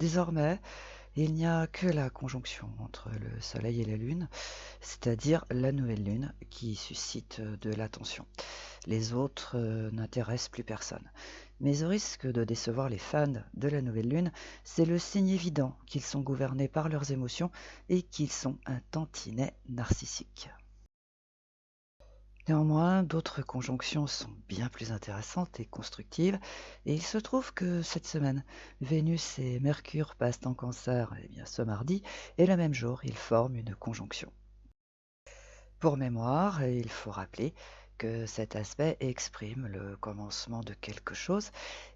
Désormais, il n'y a que la conjonction entre le Soleil et la Lune, c'est-à-dire la nouvelle Lune, qui suscite de l'attention. Les autres n'intéressent plus personne. Mais au risque de décevoir les fans de la nouvelle Lune, c'est le signe évident qu'ils sont gouvernés par leurs émotions et qu'ils sont un tantinet narcissiques. Néanmoins, d'autres conjonctions sont bien plus intéressantes et constructives, et il se trouve que cette semaine, Vénus et Mercure passent en Cancer, eh bien, ce mardi, et le même jour, ils forment une conjonction. Pour mémoire, il faut rappeler que cet aspect exprime le commencement de quelque chose,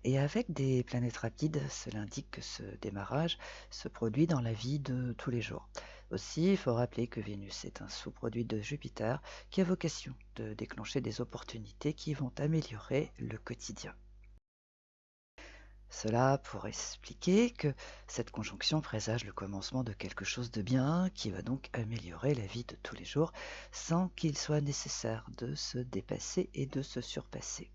et avec des planètes rapides, cela indique que ce démarrage se produit dans la vie de tous les jours. Aussi, il faut rappeler que Vénus est un sous-produit de Jupiter qui a vocation de déclencher des opportunités qui vont améliorer le quotidien. Cela pourrait expliquer que cette conjonction présage le commencement de quelque chose de bien qui va donc améliorer la vie de tous les jours sans qu'il soit nécessaire de se dépasser et de se surpasser.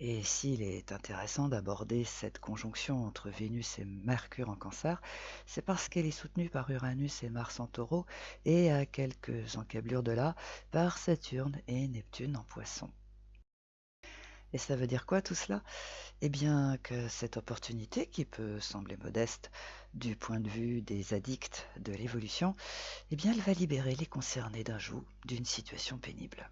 Et s'il est intéressant d'aborder cette conjonction entre Vénus et Mercure en Cancer, c'est parce qu'elle est soutenue par Uranus et Mars en Taureau et à quelques encablures de là par Saturne et Neptune en Poisson. Et ça veut dire quoi tout cela? Eh bien que cette opportunité, qui peut sembler modeste du point de vue des addicts de l'évolution, eh bien elle va libérer les concernés d'un joug, d'une situation pénible.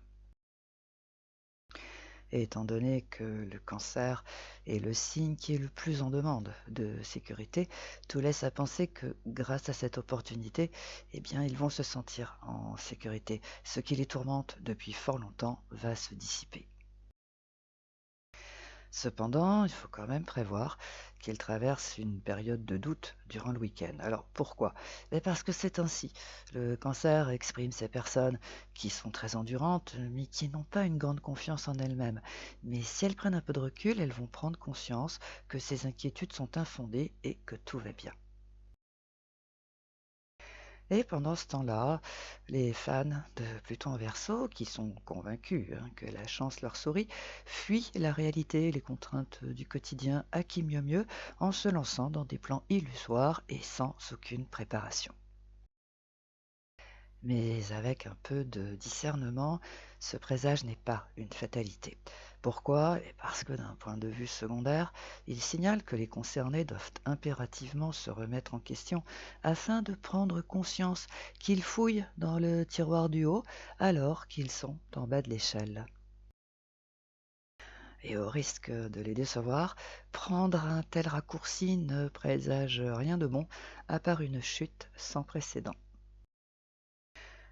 Et étant donné que le cancer est le signe qui est le plus en demande de sécurité, tout laisse à penser que grâce à cette opportunité, eh bien ils vont se sentir en sécurité. Ce qui les tourmente depuis fort longtemps va se dissiper. Cependant, il faut quand même prévoir qu'il traverse une période de doute durant le week-end. Alors pourquoi? Parce que c'est ainsi. Le cancer exprime ces personnes qui sont très endurantes, mais qui n'ont pas une grande confiance en elles-mêmes. Mais si elles prennent un peu de recul, elles vont prendre conscience que ces inquiétudes sont infondées et que tout va bien. Et pendant ce temps-là, les fans de Pluton en Verseau, qui sont convaincus que la chance leur sourit, fuient la réalité et les contraintes du quotidien à qui mieux mieux en se lançant dans des plans illusoires et sans aucune préparation. Mais avec un peu de discernement, ce présage n'est pas une fatalité. Pourquoi? Parce que d'un point de vue secondaire, il signale que les concernés doivent impérativement se remettre en question afin de prendre conscience qu'ils fouillent dans le tiroir du haut alors qu'ils sont en bas de l'échelle. Et au risque de les décevoir, prendre un tel raccourci ne présage rien de bon, à part une chute sans précédent.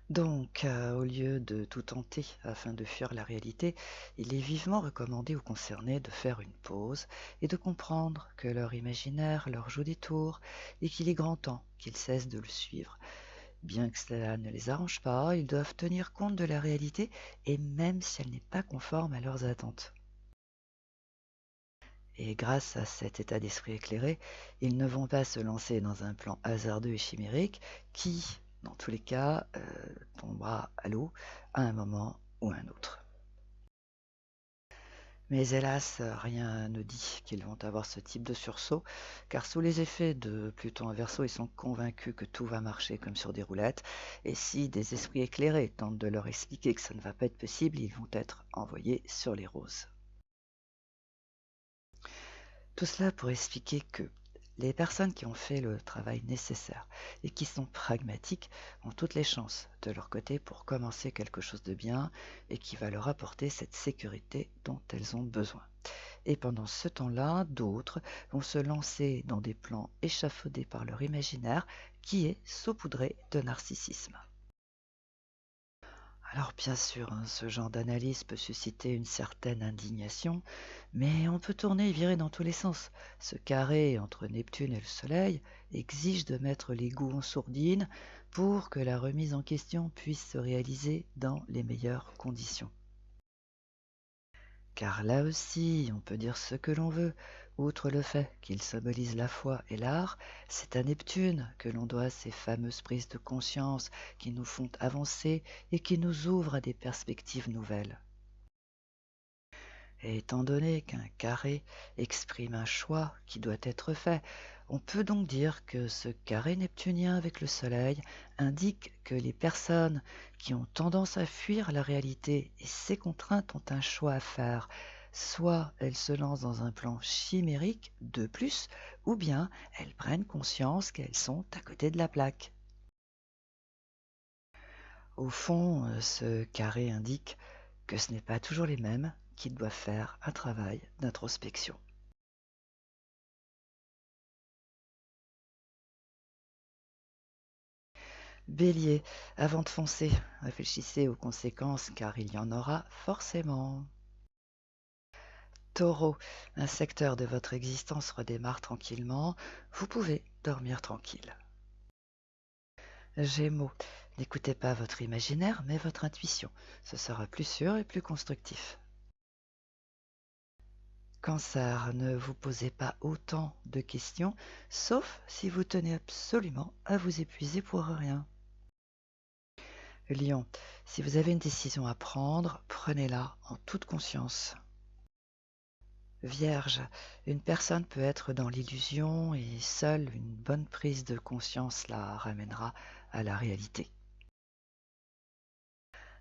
Donc, au lieu de tout tenter afin de fuir la réalité, il est vivement recommandé aux concernés de faire une pause et de comprendre que leur imaginaire leur joue des tours et qu'il est grand temps qu'ils cessent de le suivre. Bien que cela ne les arrange pas, ils doivent tenir compte de la réalité et même si elle n'est pas conforme à leurs attentes. Et grâce à cet état d'esprit éclairé, ils ne vont pas se lancer dans un plan hasardeux et chimérique qui, dans tous les cas, tombera à l'eau à un moment ou à un autre. Mais hélas, rien ne dit qu'ils vont avoir ce type de sursaut, car sous les effets de Pluton en Verseau, ils sont convaincus que tout va marcher comme sur des roulettes, et si des esprits éclairés tentent de leur expliquer que ça ne va pas être possible, ils vont être envoyés sur les roses. Tout cela pour expliquer que les personnes qui ont fait le travail nécessaire et qui sont pragmatiques ont toutes les chances de leur côté pour commencer quelque chose de bien et qui va leur apporter cette sécurité dont elles ont besoin. Et pendant ce temps-là, d'autres vont se lancer dans des plans échafaudés par leur imaginaire qui est saupoudré de narcissisme. Alors bien sûr, ce genre d'analyse peut susciter une certaine indignation, mais on peut tourner et virer dans tous les sens. Ce carré entre Neptune et le Soleil exige de mettre les goûts en sourdine pour que la remise en question puisse se réaliser dans les meilleures conditions. Car là aussi, on peut dire ce que l'on veut, outre le fait qu'il symbolise la foi et l'art, c'est à Neptune que l'on doit ces fameuses prises de conscience qui nous font avancer et qui nous ouvrent à des perspectives nouvelles. Et étant donné qu'un carré exprime un choix qui doit être fait, on peut donc dire que ce carré neptunien avec le Soleil indique que les personnes qui ont tendance à fuir la réalité et ses contraintes ont un choix à faire. Soit elles se lancent dans un plan chimérique de plus, ou bien elles prennent conscience qu'elles sont à côté de la plaque. Au fond, ce carré indique que ce n'est pas toujours les mêmes qui doivent faire un travail d'introspection. Bélier, avant de foncer, réfléchissez aux conséquences car il y en aura forcément. Taureau, un secteur de votre existence redémarre tranquillement, vous pouvez dormir tranquille. Gémeaux, n'écoutez pas votre imaginaire mais votre intuition, ce sera plus sûr et plus constructif. Cancer, ne vous posez pas autant de questions, sauf si vous tenez absolument à vous épuiser pour rien. Lion, si vous avez une décision à prendre, prenez-la en toute conscience. Vierge, une personne peut être dans l'illusion et seule une bonne prise de conscience la ramènera à la réalité.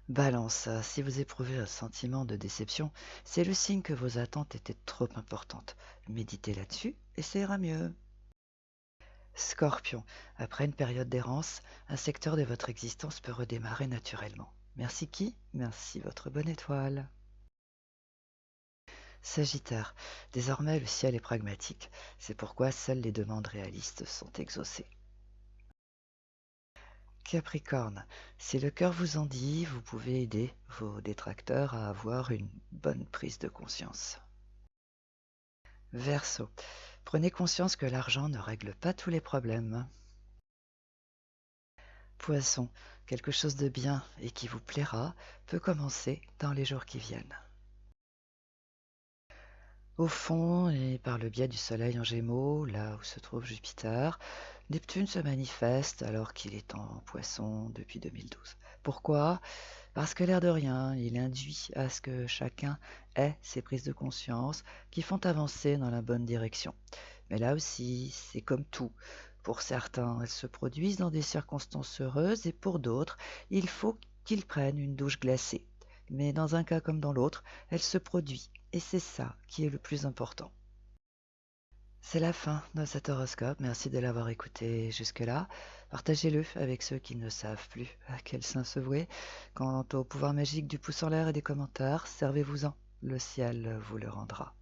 Balance, si vous éprouvez un sentiment de déception, c'est le signe que vos attentes étaient trop importantes. Méditez là-dessus et ça ira mieux. Scorpion, après une période d'errance, un secteur de votre existence peut redémarrer naturellement. Merci qui? Merci votre bonne étoile. Sagittaire, désormais le ciel est pragmatique, c'est pourquoi seules les demandes réalistes sont exaucées. Capricorne, si le cœur vous en dit, vous pouvez aider vos détracteurs à avoir une bonne prise de conscience. Verseau, prenez conscience que l'argent ne règle pas tous les problèmes. Poisson, quelque chose de bien et qui vous plaira peut commencer dans les jours qui viennent. Au fond, et par le biais du Soleil en Gémeaux, là où se trouve Jupiter, Neptune se manifeste alors qu'il est en Poisson depuis 2012. Pourquoi? Parce que l'air de rien, il induit à ce que chacun ait ses prises de conscience qui font avancer dans la bonne direction. Mais là aussi, c'est comme tout. Pour certains, elles se produisent dans des circonstances heureuses et pour d'autres, il faut qu'ils prennent une douche glacée. Mais dans un cas comme dans l'autre, elle se produit et c'est ça qui est le plus important. C'est la fin de cet horoscope. Merci de l'avoir écouté jusque-là. Partagez-le avec ceux qui ne savent plus à quel saint se vouer. Quant au pouvoir magique du pouce en l'air et des commentaires, servez-vous-en. Le ciel vous le rendra.